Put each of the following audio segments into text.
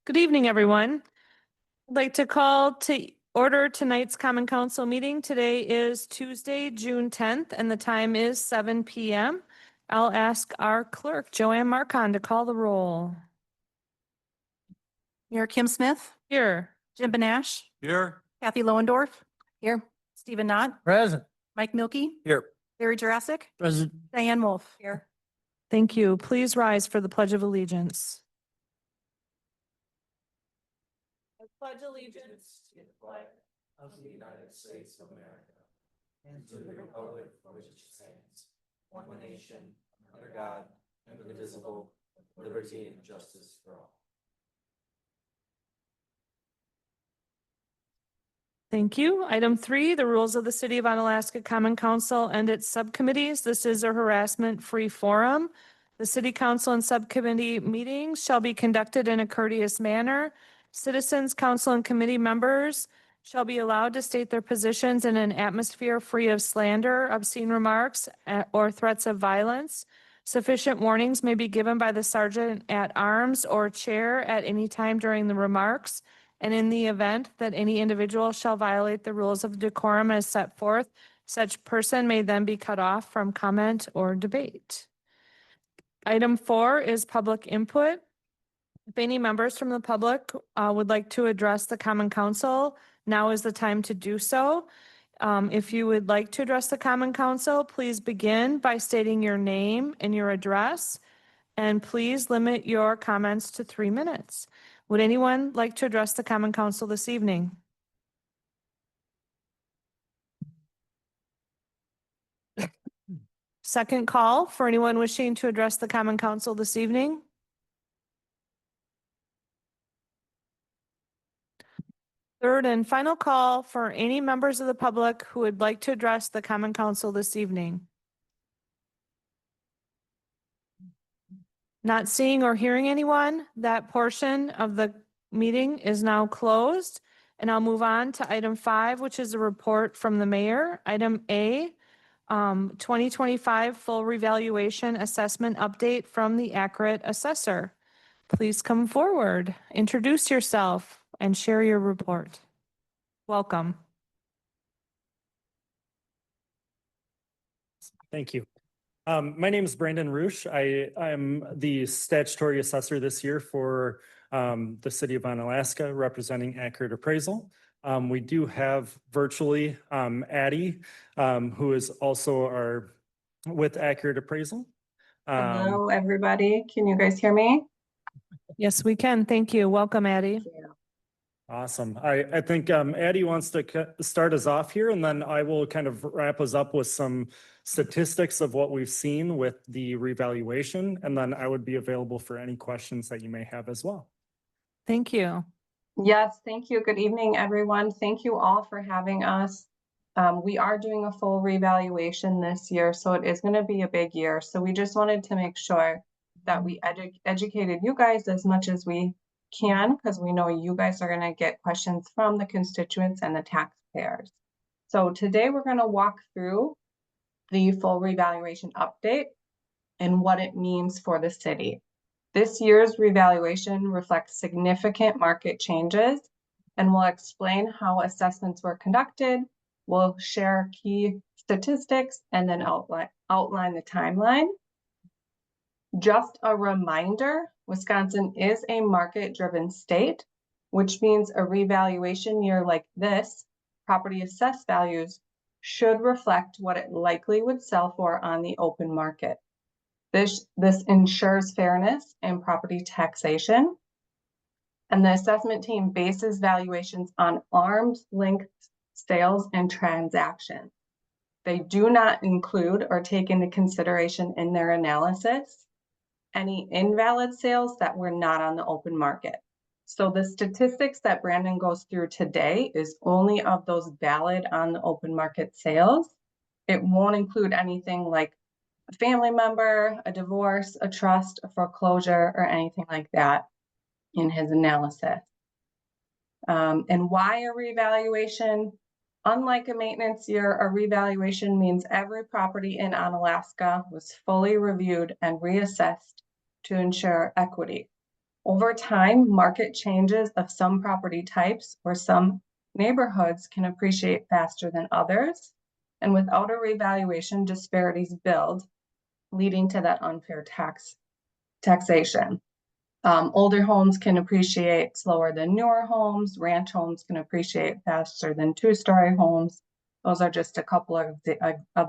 Good evening, everyone. I'd like to call to order tonight's Common Council meeting. Today is Tuesday, June 10th, and the time is 7 p.m. I'll ask our clerk, Joanne Marcon, to call the roll. Mayor Kim Smith, Here. Jim Benash, Here. Kathy Lohendorf. Here. Stephen Knott, Present. Mike Milkey, Here. Barry Jurassic, Present. Diane Wolf. Here. Thank you. Please rise for the Pledge of Allegiance. I pledge allegiance to the flag Of the United States of America and to the republic for which it stands, one nation, under God, indivisible, with liberty and justice for all. Thank you. Item 3, the rules of the City of Onalaska Common Council and its subcommittees. This is a harassment-free forum. The City Council and subcommittee meetings shall be conducted in a courteous manner. Citizens, council, and committee members shall be allowed to state their positions in an atmosphere free of slander, obscene remarks, or threats of violence. Sufficient warnings may be given by the sergeant at arms or chair at any time during the remarks. And in the event that any individual shall violate the rules of decorum as set forth, such person may then be cut off from comment or debate. Item 4 is public input. If any members from the public would like to address the Common Council, now is the time to do so. If you would like to address the Common Council, please begin by stating your name and your address, and please limit your comments to 3 minutes. Would anyone like to address the Common Council this evening? Second call for anyone wishing to address the Common Council this evening. Third and final call for any members of the public who would like to address the Common Council this evening. Not seeing or hearing anyone, that portion of the meeting is now closed. And I'll move on to item 5, which is a report from the mayor. Item A, 2025 full revaluation assessment update from the accurate assessor. Please come forward, introduce yourself, and share your report. Welcome. Thank you. My name is Brandon Roosh. I'm the statutory assessor this year for the city of Onalaska, representing Accurate Appraisal. We do have virtually Addie, who is also with Accurate Appraisal. Hello, everybody. Can you guys hear me? Yes, we can. Thank you. Welcome, Addie. Thank you. Awesome. I think Addie wants to start us off here, and then I will kind of wrap us up with some statistics of what we've seen with the revaluation, and then I would be available for any questions that you may have as well. Thank you. Yes, thank you. Good evening, everyone. Thank you all for having us. We are doing a full revaluation this year, so it is going to be a big year. So we just wanted to make sure that we educated you guys as much as we can, because we know you guys are going to get questions from the constituents and the taxpayers. So today we're going to walk through the full revaluation update and what it means for the city. This year's revaluation reflects significant market changes, and we'll explain how assessments were conducted. We'll share key statistics and then outline the timeline. Just a reminder, Wisconsin is a market-driven state, which means a revaluation year like this, property assessed values should reflect what it likely would sell for on the open market. This ensures fairness in property taxation, and the assessment team bases valuations on arm's length sales and transactions. They do not include or take into consideration in their analysis any invalid sales that were not on the open market. So the statistics that Brandon goes through today is only of those valid on the open market sales. It won't include anything like a family member, a divorce, a trust, a foreclosure, or anything like that in his analysis. And why a revaluation? Unlike a maintenance year, a revaluation means every property in Onalaska was fully reviewed and reassessed to ensure equity. Over time, market changes of some property types or some neighborhoods can appreciate faster than others. And without a revaluation, disparities build, leading to that unfair taxation. Older homes can appreciate slower than newer homes. Ranch homes can appreciate faster than two-story homes. Those are just a couple of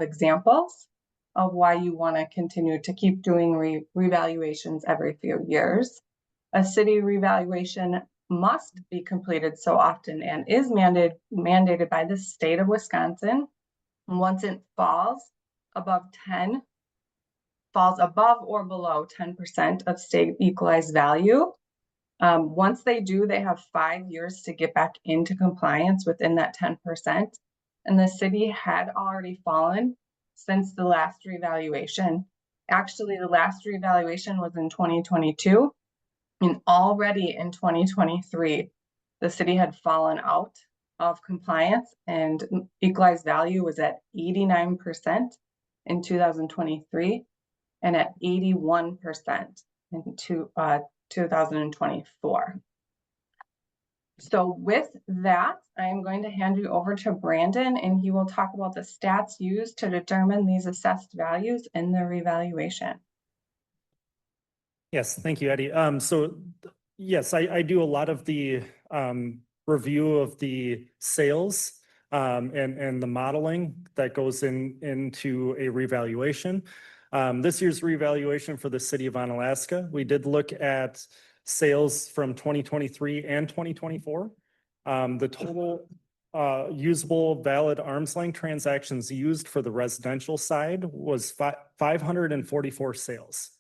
examples of why you want to continue to keep doing revaluations every few years. A city revaluation must be completed so often and is mandated by the state of Wisconsin. And once it falls above or below 10% of state equalized value. Once they do, they have 5 years to get back into compliance within that 10%. And the city had already fallen since the last revaluation. Actually, the last revaluation was in 2022. And already in 2023, the city had fallen out of compliance and equalized value was at 89% in 2023 and at 81% in 2024. So with that, I am going to hand you over to Brandon and he will talk about the stats used to determine these assessed values in the revaluation. Yes, thank you, Eddie. So yes, I do a lot of the review of the sales and the modeling that goes into a revaluation. This year's revaluation for the city of Onalaska, we did look at sales from 2023 and 2024. The total usable valid arm's length transactions used for the residential side was 544 sales.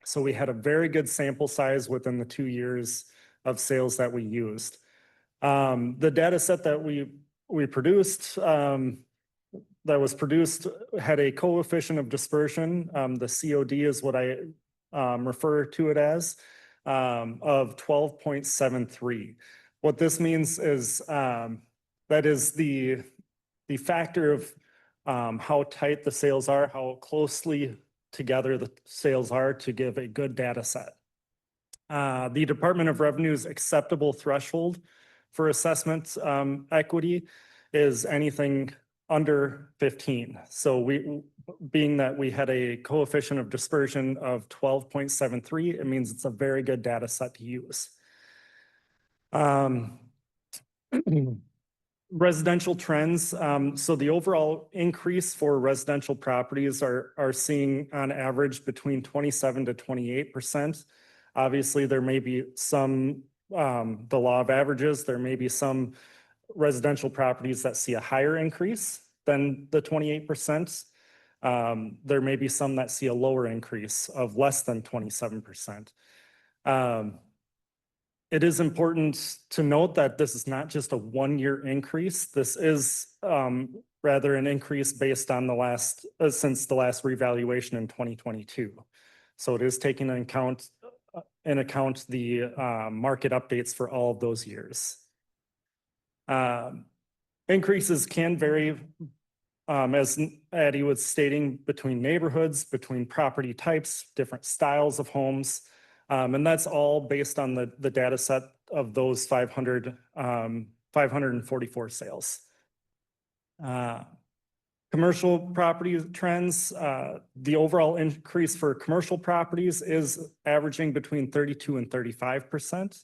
So we had a very good sample size within the 2 years of sales that we used. The data set that we produced, that was produced, had a coefficient of dispersion. The COD is what I refer to it as, of 12.73. What this means is that is the factor of how tight the sales are, how closely together the sales are to give a good data set. The Department of Revenue's acceptable threshold for assessment equity is anything under 15. So being that we had a coefficient of dispersion of 12.73, it means it's a very good data set to use. Residential trends. So the overall increase for residential properties are seeing on average between 27 to 28%. Obviously, there may be some, the law of averages, there may be some residential properties that see a higher increase than the 28%. There may be some that see a lower increase of less than 27%. It is important to note that this is not just a 1-year increase. This is rather an increase based on since the last revaluation in 2022. So it is taking in account the market updates for all of those years. Increases can vary, as Addie was stating, between neighborhoods, between property types, different styles of homes. And that's all based on the data set of those 544 sales. Commercial property trends, the overall increase for commercial properties is averaging between 32 and 35%.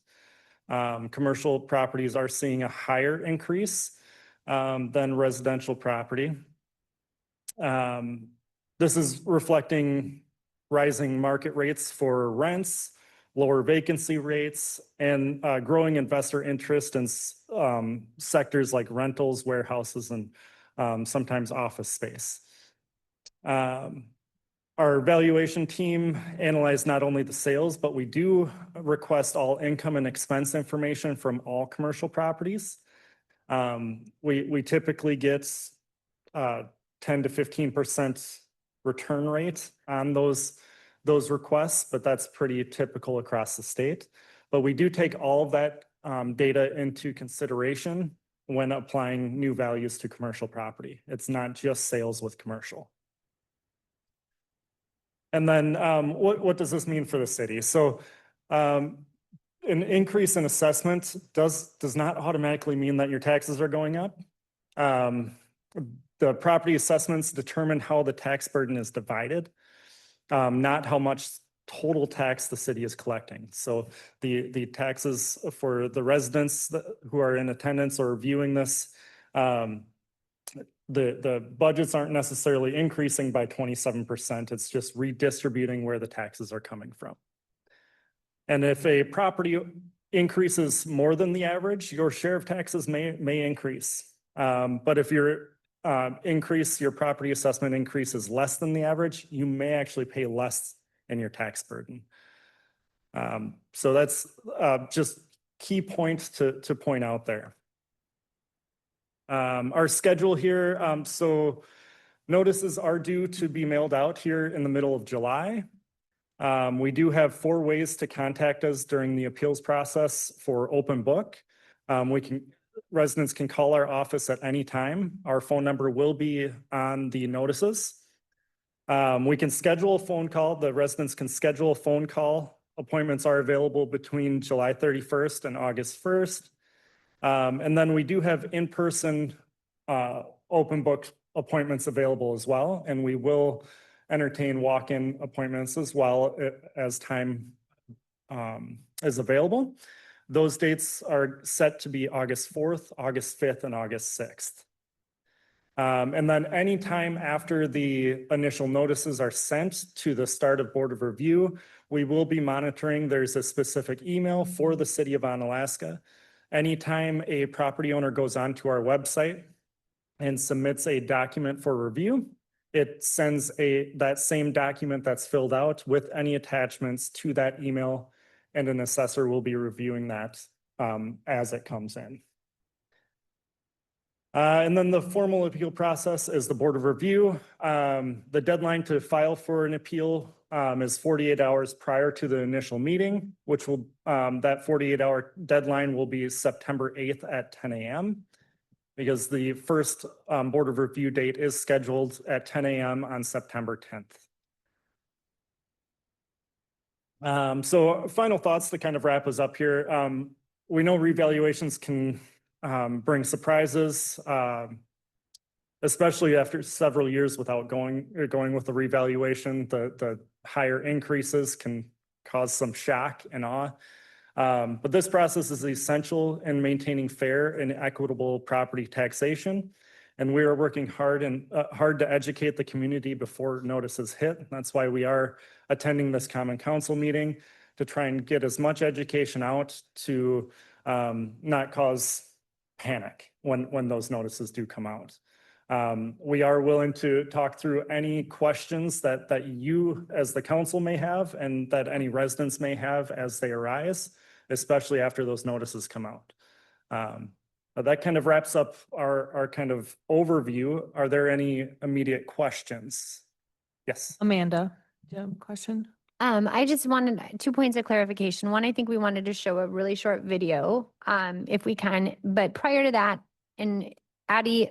Commercial properties are seeing a higher increase than residential property. This is reflecting rising market rates for rents, lower vacancy rates, and growing investor interest in sectors like rentals, warehouses, and sometimes office space. Our valuation team analyzed not only the sales, but we do request all income and expense information from all commercial properties. We typically get 10 to 15% return rate on those requests, but that's pretty typical across the state. But we do take all of that data into consideration when applying new values to commercial property. It's not just sales with commercial. And then what does this mean for the city? So an increase in assessment does not automatically mean that your taxes are going up. The property assessments determine how the tax burden is divided, not how much total tax the city is collecting. So the taxes for the residents who are in attendance or viewing this, the budgets aren't necessarily increasing by 27%. It's just redistributing where the taxes are coming from. And if a property increases more than the average, your share of taxes may increase. But if your property assessment increases less than the average, you may actually pay less in your tax burden. So that's just key points to point out there. Our schedule here, so notices are due to be mailed out here in the middle of July. We do have 4 ways to contact us during the appeals process for open book. Residents can call our office at any time. Our phone number will be on the notices. We can schedule a phone call. The residents can schedule a phone call. Appointments are available between July 31st and August 1st. And then we do have in-person open book appointments available as well. And we will entertain walk-in appointments as well as time is available. Those dates are set to be August 4th, August 5th, and August 6th. And then anytime after the initial notices are sent to the start of Board of Review, we will be monitoring. There's a specific email for the City of Onalaska. Anytime a property owner goes onto our website and submits a document for review, it sends that same document that's filled out with any attachments to that email, and an assessor will be reviewing that as it comes in. And then the formal appeal process is the Board of Review. The deadline to file for an appeal is 48 hours prior to the initial meeting, which will, that 48-hour deadline will be September 8th at 10 a.m. because the first Board of Review date is scheduled at 10 a.m. on September 10th. So final thoughts to kind of wrap us up here. We know revaluations can bring surprises, especially after several years without going with the revaluation. The higher increases can cause some shock and awe. But this process is essential in maintaining fair and equitable property taxation. And we are working hard to educate the community before notices hit. That's why we are attending this Common Council meeting, to try and get as much education out to not cause panic when those notices do come out. We are willing to talk through any questions that you as the council may have and that any residents may have as they arise, especially after those notices come out. That kind of wraps up our kind of overview. Are there any immediate questions? Yes. Amanda, do you have a question? I just wanted 2 points of clarification. One, I think we wanted to show a really short video, if we can, but prior to that, and Addie,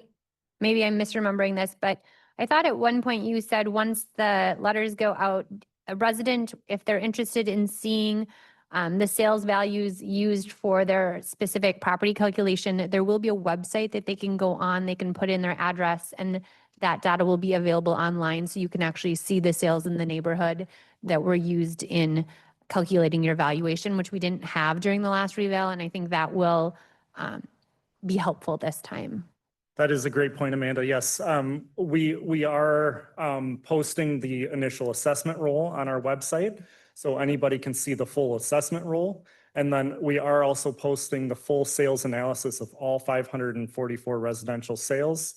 maybe I'm misremembering this, but I thought at one point you said once the letters go out, a resident, if they're interested in seeing the sales values used for their specific property calculation, there will be a website that they can go on, they can put in their address, and that data will be available online, so you can actually see the sales in the neighborhood that were used in calculating your valuation, which we didn't have during the last reval, and I think that will be helpful this time. That is a great point, Amanda. Yes, we are posting the initial assessment roll on our website, so anybody can see the full assessment roll. And then we are also posting the full sales analysis of all 544 residential sales.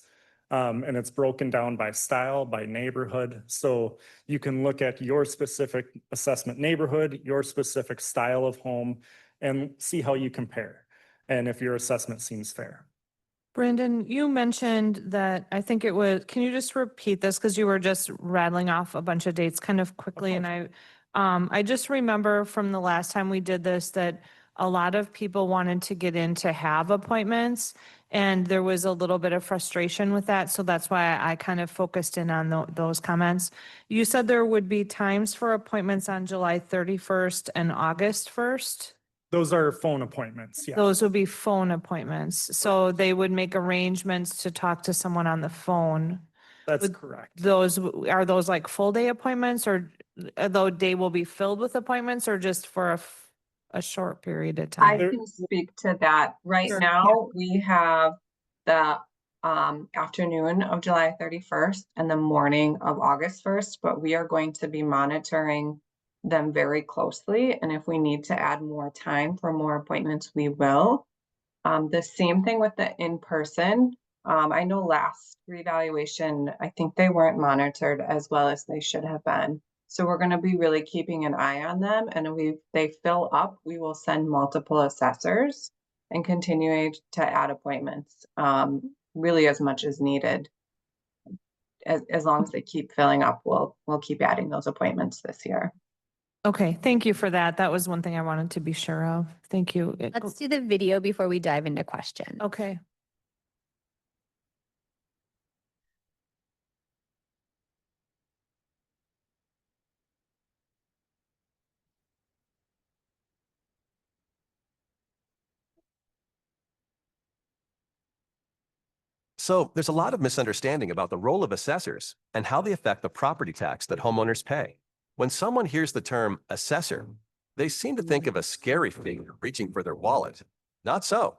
And it's broken down by style, by neighborhood. So you can look at your specific assessment neighborhood, your specific style of home, and see how you compare, and if your assessment seems fair. Brandon, you mentioned that, I think it was, can you just repeat this? Because you were just rattling off a bunch of dates kind of quickly. And I just remember from the last time we did this that a lot of people wanted to get in to have appointments, and there was a little bit of frustration with that. So that's why I kind of focused in on those comments. You said there would be times for appointments on July 31st and August 1st. Those are phone appointments, yeah. Those would be phone appointments. So they would make arrangements to talk to someone on the phone. That's would correct. Those, are those like full day appointments or the day will be filled with appointments or just for a short period of I time? can speak to that. Right Sure. now, we have the afternoon of July 31st and the morning of August 1st, but we are going to be monitoring them very closely. And if we need to add more time for more appointments, we will. The same thing with the in-person. I know last revaluation, I think they weren't monitored as well as they should have been. So we're gonna be really keeping an eye on them, and if they fill up, we will send multiple assessors and continue to add appointments, really as much as needed. As long as they keep filling up, we'll keep adding those appointments this year. Okay, thank you for that. That was one thing I wanted to be sure of. Thank you. Let's do the video before we dive into questions. Okay. So there's a lot of misunderstanding about the role of assessors and how they affect the property tax that homeowners pay. When someone hears the term assessor, they seem to think of a scary figure reaching for their wallet. Not so.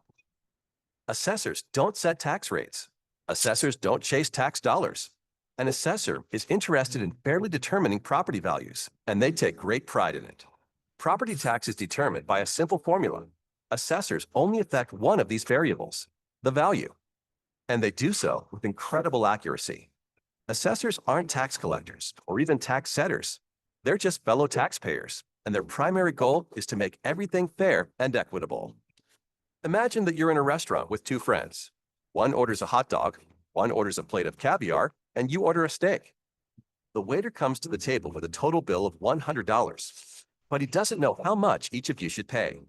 Assessors don't set tax rates. Assessors don't chase tax dollars. An assessor is interested in fairly determining property values, and they take great pride in it. Property tax is determined by a simple formula. Assessors only affect one of these variables, the value. And they do so with incredible accuracy. Assessors aren't tax collectors or even tax setters. They're just fellow taxpayers, and their primary goal is to make everything fair and equitable. Imagine that you're in a restaurant with two friends. One orders a hot dog, one orders a plate of caviar, and you order a steak. The waiter comes to the table with a total bill of $100, but he doesn't know how much each of you should pay.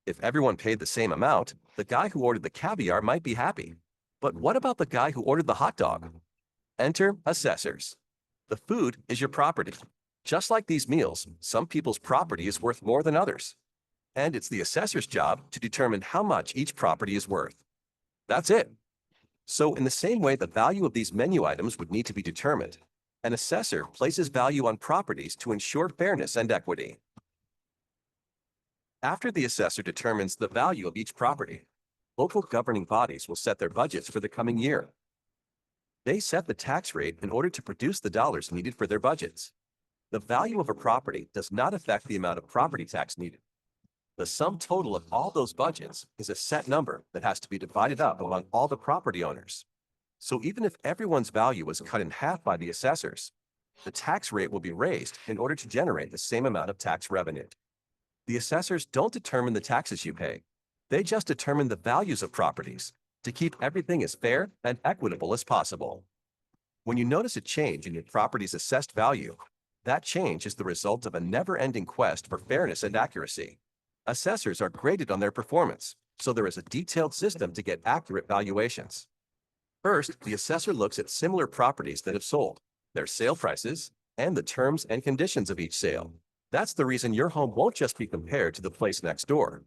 If everyone paid the same amount, the guy who ordered the caviar might be happy. But what about the guy who ordered the hot dog? Enter assessors. The food is your property. Just like these meals, some people's property is worth more than others. And it's the assessor's job to determine how much each property is worth. That's it. So in the same way the value of these menu items would need to be determined, an assessor places value on properties to ensure fairness and equity. After the assessor determines the value of each property, local governing bodies will set their budgets for the coming year. They set the tax rate in order to produce the dollars needed for their budgets. The value of a property does not affect the amount of property tax needed. The sum total of all those budgets is a set number that has to be divided up among all the property owners. So even if everyone's value was cut in half by the assessors, the tax rate will be raised in order to generate the same amount of tax revenue. The assessors don't determine the taxes you pay. They just determine the values of properties to keep everything as fair and equitable as possible. When you notice a change in your property's assessed value, that change is the result of a never-ending quest for fairness and accuracy. Assessors are graded on their performance, so there is a detailed system to get accurate valuations. First, the assessor looks at similar properties that have sold, their sale prices, and the terms and conditions of each sale. That's the reason your home won't just be compared to the place next door.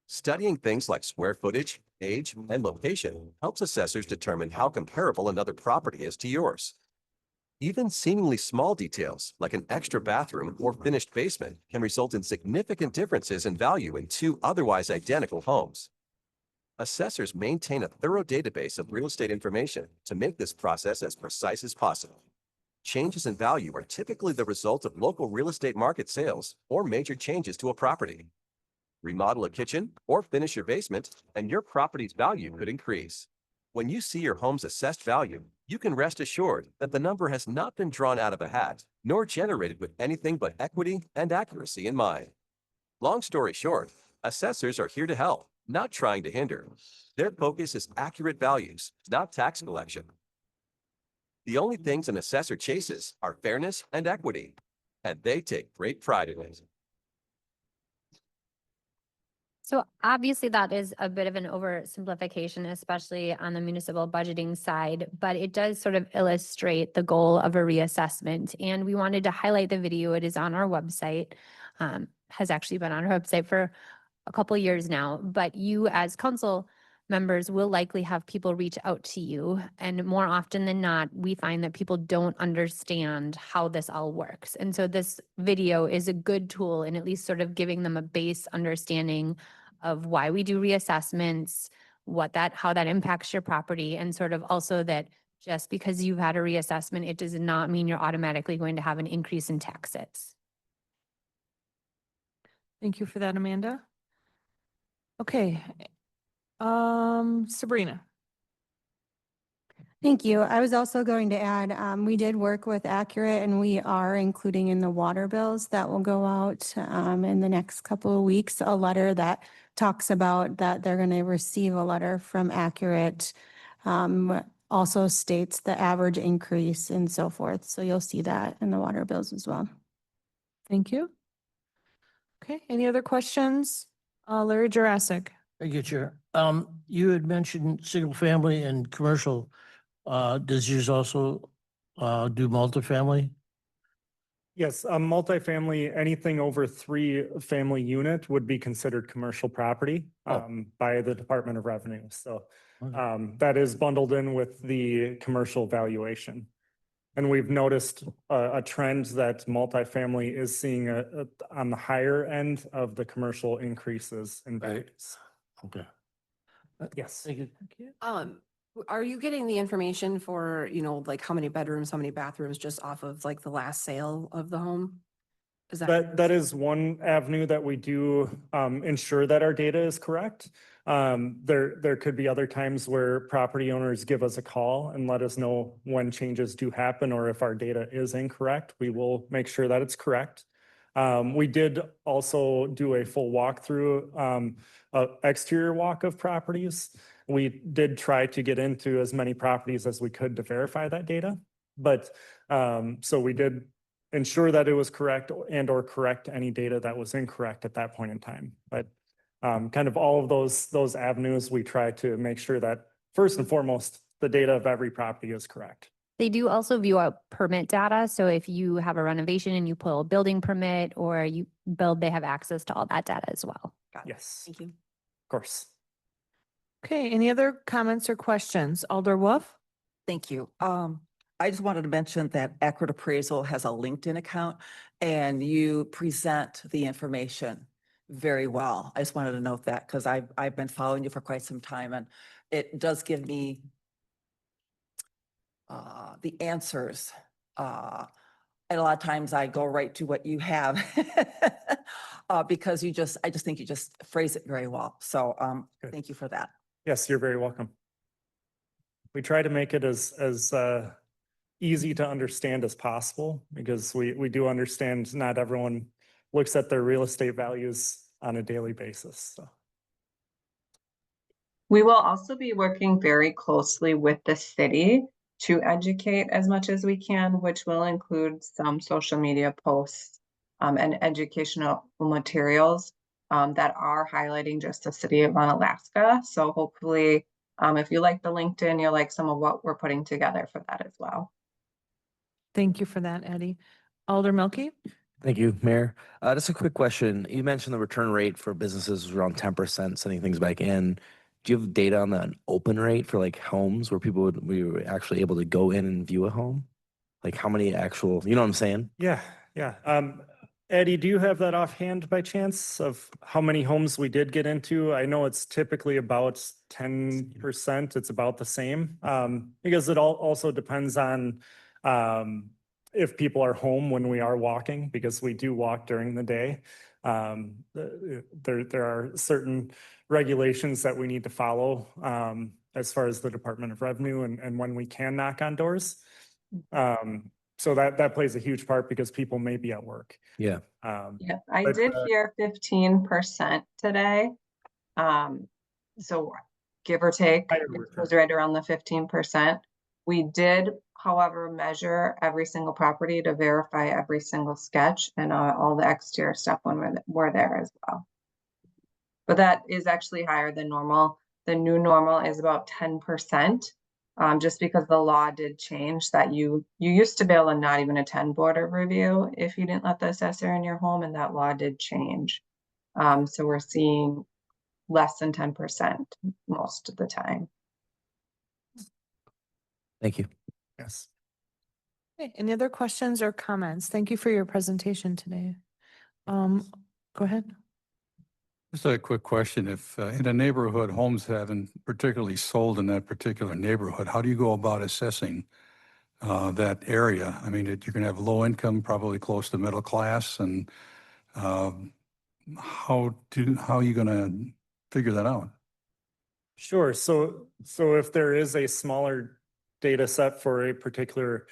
Studying things like square footage, age, and location helps assessors determine how comparable another property is to yours. Even seemingly small details, like an extra bathroom or finished basement, can result in significant differences in value in two otherwise identical homes. Assessors maintain a thorough database of real estate information to make this process as precise as possible. Changes in value are typically the result of local real estate market sales or major changes to a property. Remodel a kitchen or finish your basement, and your property's value could increase. When you see your home's assessed value, you can rest assured that the number has not been drawn out of a hat, nor generated with anything but equity and accuracy in mind. Long story short, assessors are here to help, not trying to hinder. Their focus is accurate values, not tax collection. The only things an assessor chases are fairness and equity, and they take great pride in it. So obviously that is a bit of an oversimplification, especially on the municipal budgeting side, but it does sort of illustrate the goal of a reassessment. And we wanted to highlight the video. It is on our website, has actually been on our website for a couple years now, but you as council members will likely have people reach out to you. And more often than not, we find that people don't understand how this all works. And so this video is a good tool in at least sort of giving them a base understanding of why we do reassessments, how that impacts your property, and sort of also that just because you've had a reassessment, it does not mean you're automatically going to have an increase in taxes. Thank you for that, Amanda. Okay. Sabrina. Thank you. I was also going to add, we did work with Accurate and we are including in the water bills that will go out in the next couple of weeks, a letter that talks about that they're going to receive a letter from Accurate. Also states the average increase and so forth. So you'll see that in the water bills as well. Thank you. Okay, any other questions? Larry Jurassic. Thank you, Chair. You had mentioned single family and commercial. Does yours also do multifamily? Yes, a multifamily, anything over 3-family unit would be considered commercial property by the Department of Revenue. So Okay. that is bundled in with the commercial valuation. And we've noticed a trend that multifamily is seeing on the higher end of the commercial increases in Right. values. Okay. Yes. Thank you. Are you getting the information for, like how many bedrooms, how many bathrooms, just off of like the last sale of the home? Is That is one avenue that we do ensure that our data is correct. There could be other times where property owners give us a call and let us know when changes do happen or if our data is incorrect. We will make sure that it's correct. We did also do a full walkthrough, exterior walk of properties. We did try to get into as many properties as we could to verify that data. But so we did ensure that it was correct and or correct any data that was incorrect at that point in time. But kind of all of those avenues, we try to make sure that first and foremost, the data of every property is correct. They do also view out permit data. So if you have a renovation and you pull a building permit or you build, they have access to all that data as well. Yes, Thank you. of course. Okay, any other comments or questions? Alder Wolf? Thank you. I just wanted to mention that Accurate Appraisal has a LinkedIn account and you present the information very well. I just wanted to note that because I've been following you for quite some time and it does give me the answers. And a lot of times I go right to what you have because I just think you just phrase it very well. So Good. thank you for that. Yes, you're very welcome. We try to make it as easy to understand as possible because we do understand not everyone looks at their real estate values on a daily basis. So. We will also be working very closely with the city to educate as much as we can, which will include some social media posts and educational materials that are highlighting just the city of Onalaska. So hopefully, if you like the LinkedIn, you'll like some of what we're putting together for that as well. Thank you for that, Eddie. Alder Milky? Thank you, Mayor. Just a quick question. You mentioned the return rate for businesses was around 10%, sending things back in. Do you have data on the open rate for like homes where we were actually able to go in and view a home? Like how many actual, you know what I'm saying? Yeah. Eddie, do you have that offhand by chance of how many homes we did get into? I know it's typically about 10%. It's about the same because it also depends on if people are home when we are walking, because we do walk during the day. There are certain regulations that we need to follow as far as the Department of Revenue and when we can knock on doors. So that plays a huge part because people may be at work. Yeah. Yeah, I But, did hear 15% today. So give or take, Higher it return. was right around the 15%. We did, however, measure every single property to verify every single sketch and all the exterior stuff when we're there as well. But that is actually higher than normal. The new normal is about 10%. Just because the law did change that you used to be able to not even attend board of review if you didn't let the assessor in your home, and that law did change. So we're seeing less than 10% most of the time. Thank you. Yes. Okay, any other questions or comments? Thank you for your presentation today. Go ahead. Just a quick question. If in a neighborhood, homes haven't particularly sold in that particular neighborhood, how do you go about assessing that area? I mean, you're going to have low income, probably close to middle class, and how are you going to figure that out? Sure. So if there is a smaller data set for a particular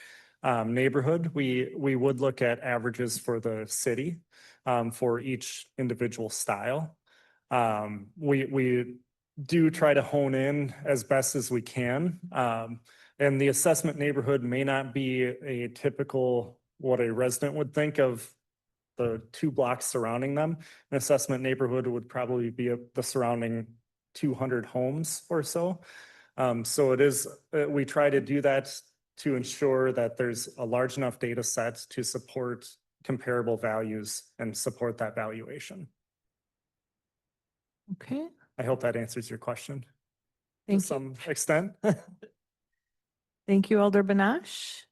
neighborhood, we would look at averages for the city for each individual style. We do try to hone in as best as we can. And the assessment neighborhood may not be a typical, what a resident would think of the 2 blocks surrounding them. An assessment neighborhood would probably be the surrounding 200 homes or so. So it is, we try to do that to ensure that there's a large enough data set to support comparable values and support that valuation. Okay, I hope that answers your question to thank you. some extent. Thank you, Alder Banash.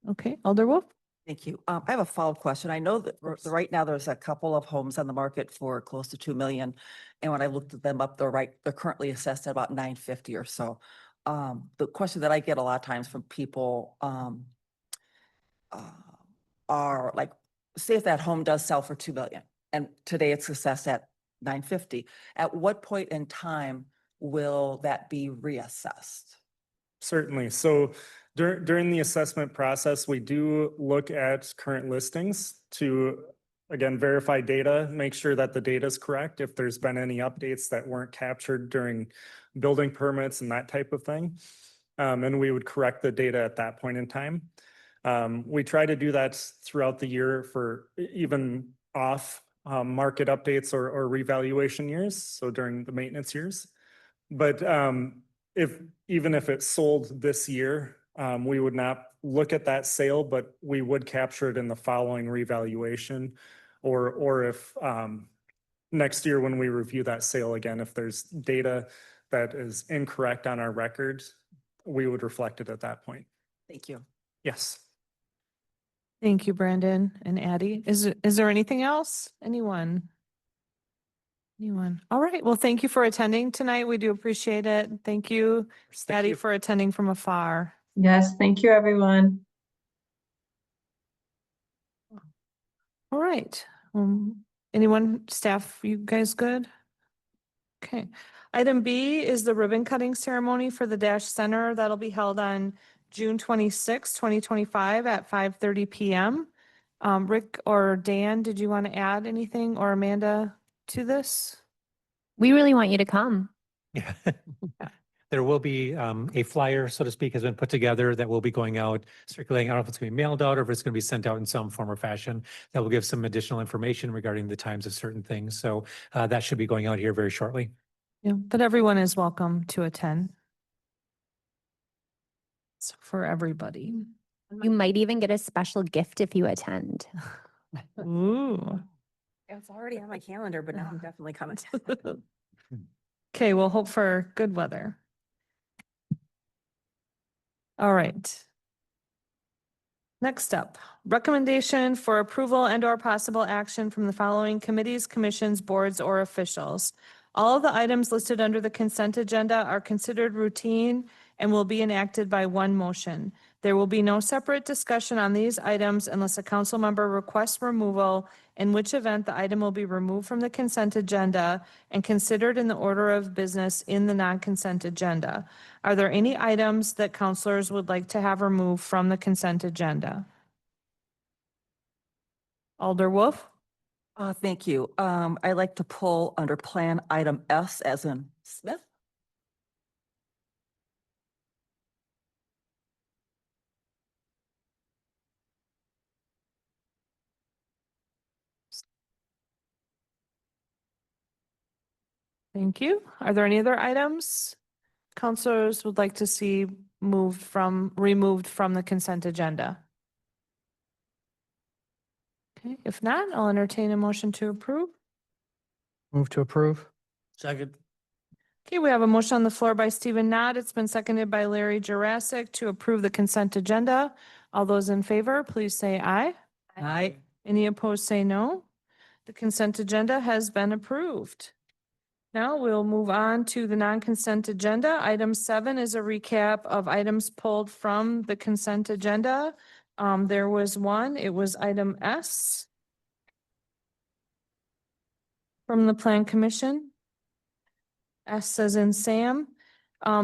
Okay, Alder Wolf? Thank you. I have a follow-up question. I know that right now there's a couple of homes on the market for close to 2 million. And when I looked at them up, they're currently assessed at about 950 or so. The question that I get a lot of times from people are like, say if that home does sell for 2 million and today it's assessed at 950, at what point in time will that be reassessed? Certainly. So during the assessment process, we do look at current listings to, again, verify data, make sure that the data is correct. If there's been any updates that weren't captured during building permits and that type of thing. And we would correct the data at that point in time. We try to do that throughout the year for even off market updates or revaluation years. So during the maintenance years. But even if it sold this year, we would not look at that sale, but we would capture it in the following revaluation. Or if next year when we review that sale again, if there's data that is incorrect on our record, we would reflect it at that point. Thank you. Yes. Thank you, Brandon and Addie. Is there anything else? Anyone? All right. Well, thank you for attending tonight. We do appreciate it. Thank you, Thank Addie, you. for attending from afar. Yes, thank you, everyone. All right. Anyone, staff, you guys good? Okay. Item B is the ribbon cutting ceremony for the Dash Center. That'll be held on June 26, 2025 at 5:30 p.m. Rick or Dan, did you want to add anything, or Amanda, to this? We really want you to come. Yeah. There will be a flyer, so to speak, has been put together that will be going out, circulating. I don't know if it's going to be mailed out or if it's going to be sent out in some form or fashion. That will give some additional information regarding the times of certain things. So that should be going out here very shortly. Yeah, but everyone is welcome to attend. So for everybody. You might even get a special gift if you attend. Ooh. It's already on my calendar, but now I'm definitely coming. Okay, we'll hope for good weather. All right. Next up, recommendation for approval and/or possible action from the following committees, commissions, boards, or officials. All of the items listed under the consent agenda are considered routine and will be enacted by one motion. There will be no separate discussion on these items unless a council member requests removal, in which event the item will be removed from the consent agenda and considered in the order of business in the non-consent agenda. Are there any items that councilors would like to have removed from the consent agenda? Alder Wolf? Thank you. I'd like to pull under plan item S as in Smith. Thank you. Are there any other items councilors would like to see removed from the consent agenda? Okay, if not, I'll entertain a motion to approve. Move to approve. Second. Okay, we have a motion on the floor by Stephen Knott. It's been seconded by Larry Jurassic to approve the consent agenda. All those in favor, please say aye. Aye. Any opposed, say no. The consent agenda has been approved. Now we'll move on to the non-consent agenda. Item 7 is a recap of items pulled from the consent agenda. There was one, it was item S from the Plan Commission. S as in Sam.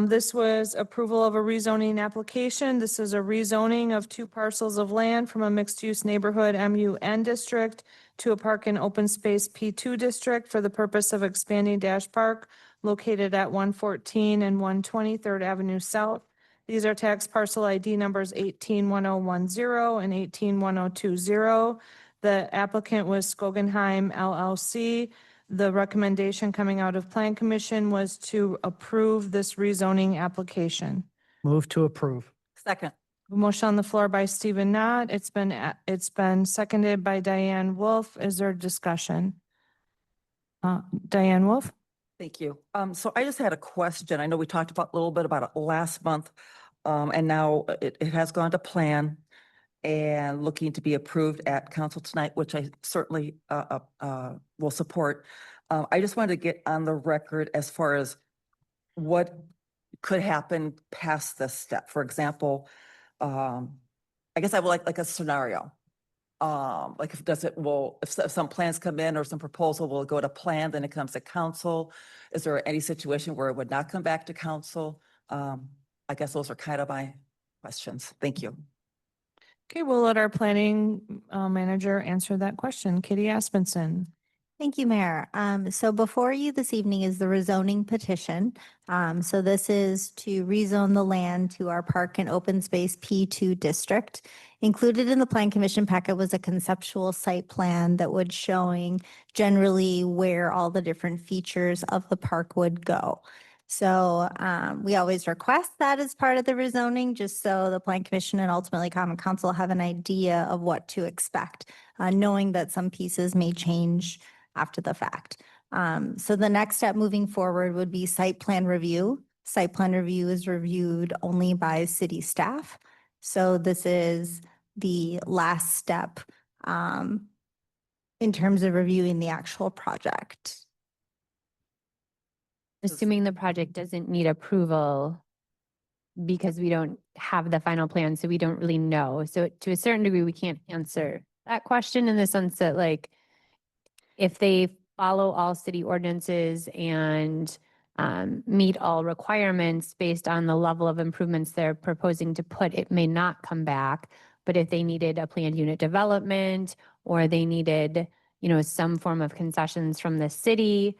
This was approval of a rezoning application. This is a rezoning of 2 parcels of land from a mixed-use neighborhood MUN district to a park and open space P2 district for the purpose of expanding Dash Park located at 114 and 120 3rd Avenue South. These are tax parcel ID numbers 181010 and 181020. The applicant was Skogenheim LLC. The recommendation coming out of Plan Commission was to approve this rezoning application. Move to approve. Second. A motion on the floor by Stephen Knott. It's been seconded by Diane Wolf. Is there discussion? Diane Wolf? Thank you. So I just had a question. I know we talked about a little bit about it last month. And now it has gone to plan and looking to be approved at council tonight, which I certainly will support. I just wanted to get on the record as far as what could happen past this step. For example, I guess I would like a scenario. Like if some plans come in or some proposal will go to plan, then it comes to council. Is there any situation where it would not come back to council? I guess those are kind of my questions. Thank you. Okay, we'll let our planning manager answer that question. Katie Aspenson. Thank you, Mayor. So before you this evening is the rezoning petition. So this is to rezone the land to our park and open space P2 district. Included in the Plan Commission packet was a conceptual site plan that would showing generally where all the different features of the park would go. So we always request that as part of the rezoning, just so the Plan Commission and ultimately Common Council have an idea of what to expect, knowing that some pieces may change after the fact. So the next step moving forward would be site plan review. Site plan review is reviewed only by city staff. So this is the last step in terms of reviewing the actual project. Assuming the project doesn't need approval because we don't have the final plan, so we don't really know. So to a certain degree, we can't answer that question in the sense that like, if they follow all city ordinances and meet all requirements based on the level of improvements they're proposing to put, it may not come back. But if they needed a planned unit development or they needed, some form of concessions from the city,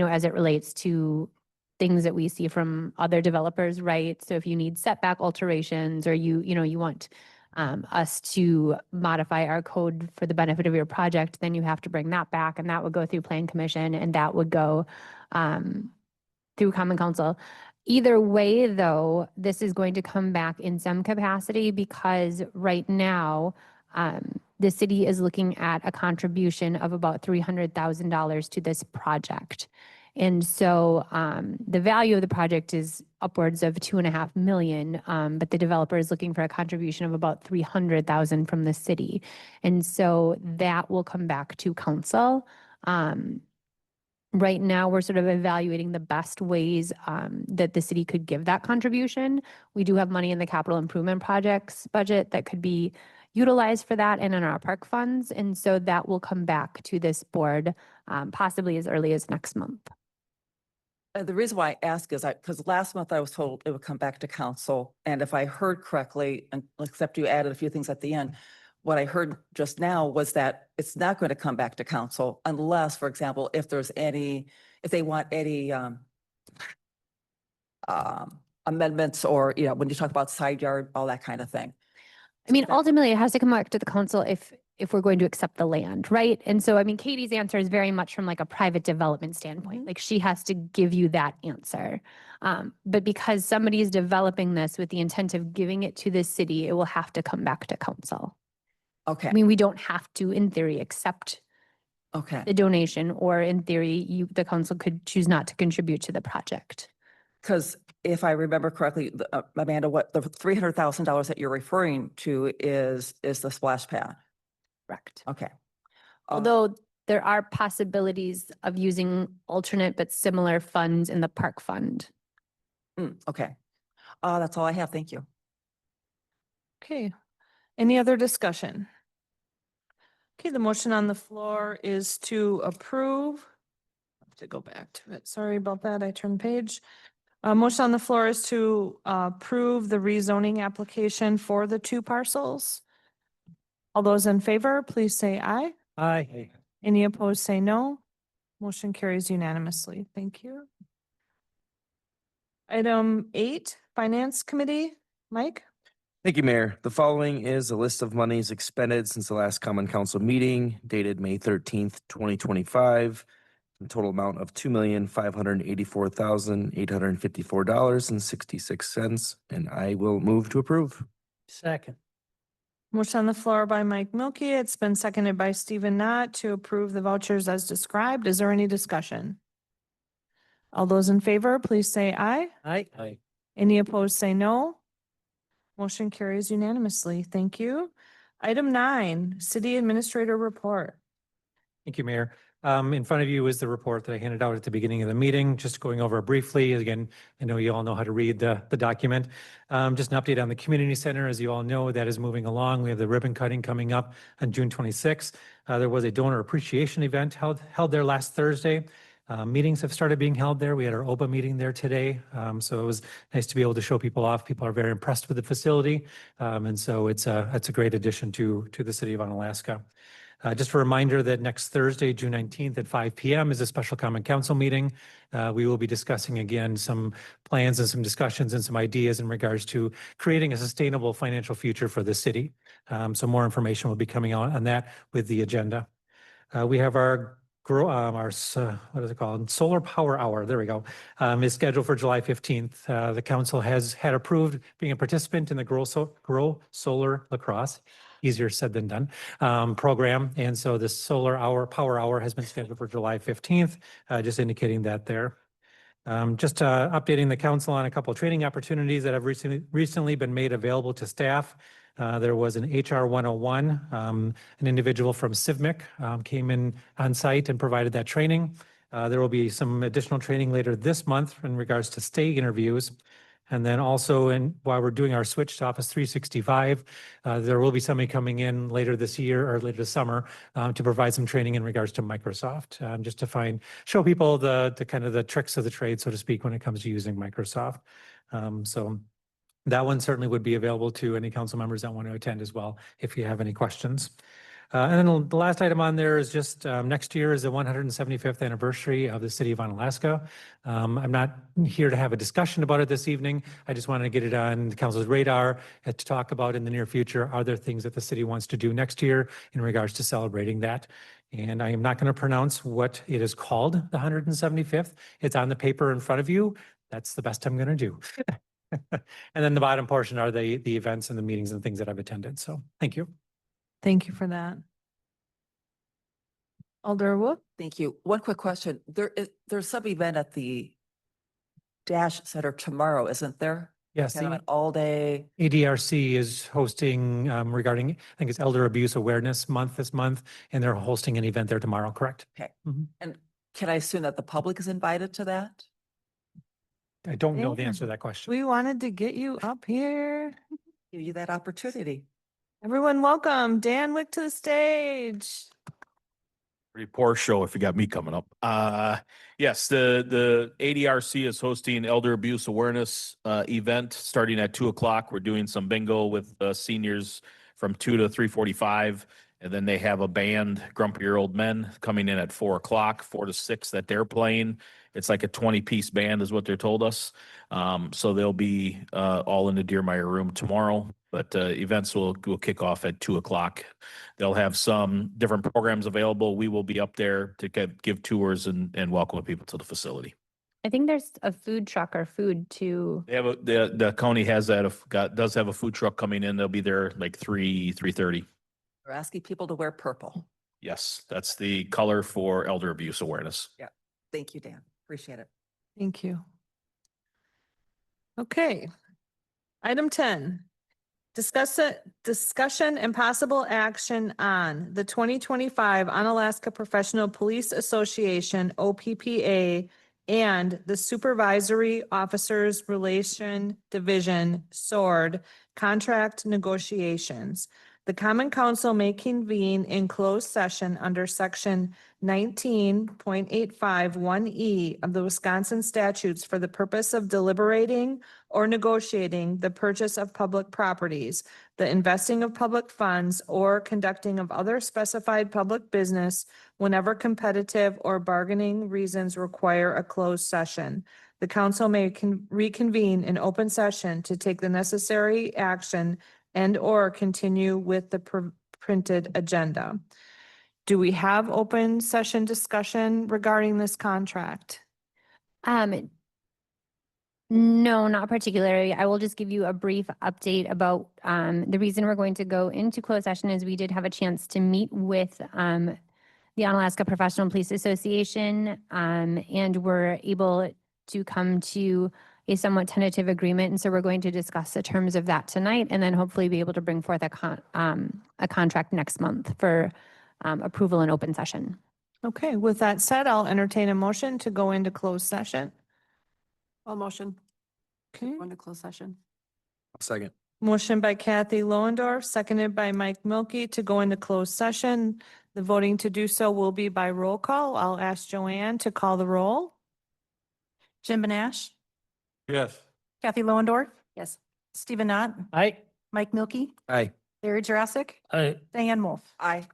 as it relates to things that we see from other developers, right? So if you need setback alterations or you want us to modify our code for the benefit of your project, then you have to bring that back and that would go through Plan Commission and that would go through Common Council. Either way, though, this is going to come back in some capacity because right now the city is looking at a contribution of about $300,000 to this project. And so the value of the project is upwards of $2.5 million, but the developer is looking for a contribution of about $300,000 from the city. And so that will come back to council. Right now, we're sort of evaluating the best ways that the city could give that contribution. We do have money in the capital improvement projects budget that could be utilized for that and in our park funds. And so that will come back to this board possibly as early as next month. The reason why I ask is because last month I was told it would come back to council. And if I heard correctly, and except you added a few things at the end, what I heard just now was that it's not going to come back to council unless, for example, if they want any amendments or, when you talk about side yard, all that kind of thing. I mean, ultimately, it has to come back to the council if we're going to accept the land, right? And so, Katie's answer is very much from like a private development standpoint. Like she has to give you that answer. But because somebody is developing this with the intent of giving it to the city, it will have to come back to council. Okay. I mean, we don't have to, in theory, accept Okay, the donation, or in theory, the council could choose not to contribute to the project. because if I remember correctly, Amanda, what the $300,000 that you're referring to is the splash pad. Correct. Okay. Although there are possibilities of using alternate but similar funds in the park fund. Okay. That's all I have. Thank you. Okay. Any other discussion? Okay, the motion on the floor is to approve. I have to go back to it. Sorry about that. I turned page. Motion on the floor is to approve the rezoning application for the 2 parcels. All those in favor, please say aye. Aye. Any opposed, say no. Motion carries unanimously. Thank you. Item 8, Finance Committee. Mike? Thank you, Mayor. The following is a list of monies expended since the last common council meeting dated May 13th, 2025. A total amount of $2,584,854.66, and I will move to approve. Second. Motion on the floor by Mike Milky. It's been seconded by Stephen Knott to approve the vouchers as described. Is there any discussion? All those in favor, please say aye. Aye. Aye. Any opposed, say no. Motion carries unanimously. Thank you. Item 9, City Administrator Report. Thank you, Mayor. In front of you is the report that I handed out at the beginning of the meeting, just going over it briefly. Again, I know you all know how to read the document. Just an update on the community center. As you all know, that is moving along. We have the ribbon cutting coming up on June 26th. There was a donor appreciation event held there last Thursday. Meetings have started being held there. We had our OBA meeting there today. So it was nice to be able to show people off. People are very impressed with the facility. And so it's a great addition to the city of Onalaska. Just a reminder that next Thursday, June 19th at 5 p.m. is a special common council meeting. We will be discussing again some plans and some discussions and some ideas in regards to creating a sustainable financial future for the city. So more information will be coming out on that with the agenda. We have our what is it called? Solar Power Hour. There we go. Is scheduled for July 15th. The council has had approved being a participant in the Grow Solar Lacrosse. Easier said than done, program. And so the Power Hour has been scheduled for July 15th, just indicating that there. Just updating the council on a couple of training opportunities that have recently been made available to staff. There was an HR 101. An individual from CIVMIC came in on site and provided that training. There will be some additional training later this month in regards to stay interviews. And then also, while we're doing our switch to Office 365, there will be somebody coming in later this year or later this summer to provide some training in regards to Microsoft, just to show people the kind of the tricks of the trade, so to speak, when it comes to using Microsoft. So that one certainly would be available to any council members that want to attend as well, if you have any questions. And then the last item on there is just next year is the 175th anniversary of the city of Onalaska. I'm not here to have a discussion about it this evening. I just wanted to get it on the council's radar to talk about in the near future. Are there things that the city wants to do next year in regards to celebrating that? And I am not going to pronounce what it is called, the 175th. It's on the paper in front of you. That's the best I'm going to do. And then the bottom portion are the events and the meetings and things that I've attended. So thank you. Thank you for that. Alder Whoop? Thank you. One quick question. There's some event at the Dash Center tomorrow, isn't there? Yes. Kind of an all day. ADRC is hosting regarding, I think it's Elder Abuse Awareness Month this month, and they're hosting an event there tomorrow, correct? Okay. Mhm. And can I assume that the public is invited to that? I don't know the Yeah. answer to that question. We wanted to get you up here. Give you that opportunity. Everyone, welcome Dan Wick to the stage. Pretty poor show if you got me coming up. Yes, the ADRC is hosting Elder Abuse Awareness event starting at 2:00. We're doing some bingo with seniors from 2 to 3:45. And then they have a band, Grumpier Old Men, coming in at 4:00, 4 to 6 that they're playing. It's like a 20-piece band is what they're told us. So they'll be all in the Deermeyer room tomorrow. But events will kick off at 2:00. They'll have some different programs available. We will be up there to give tours and welcome people to the facility. I think there's a food truck or food too. They have the county has does have a food truck coming in. They'll be there like 3:30. We're asking people to wear purple. Yes, that's the color for elder abuse awareness. Thank you, Dan. Appreciate it. Thank you. Okay. Item 10. Discussion and possible action on the 2025 Onalaska Professional Police Association, OPPA, and the Supervisory Officers Relation Division, SWORD, contract negotiations. The Common Council may convene in closed session under Section 19.851E of the Wisconsin statutes for the purpose of deliberating or negotiating the purchase of public properties, the investing of public funds, or conducting of other specified public business whenever competitive or bargaining reasons require a closed session. The council may reconvene in open session to take the necessary action and/or continue with the printed agenda. Do we have open session discussion regarding this contract? No, not particularly. I will just give you a brief update about the reason we're going to go into closed session is we did have a chance to meet with the Onalaska Professional Police Association, and we're able to come to a somewhat tentative agreement. And so we're going to discuss the terms of that tonight and then hopefully be able to bring forth a contract next month for approval in open session. Okay, with that said, I'll entertain a motion to go into closed session. All motion. Okay, Go into closed session. Second. motion by Kathy Lohendorf, seconded by Mike Milky to go into closed session. The voting to do so will be by roll call. I'll ask Joanne to call the roll. Jim Benash, Yes. Kathy Lohendorf, Yes. Stephen Knott, Aye. Mike Milky, Aye. Larry Jurassic, Aye. Diane Wolf. Aye.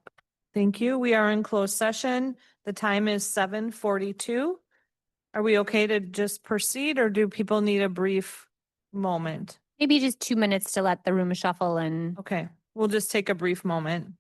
Thank you. We are in closed session. The time is 7:42. Are we okay to just proceed or do people need a brief moment? Maybe just 2 minutes to let the room shuffle and Okay, we'll just take a brief moment.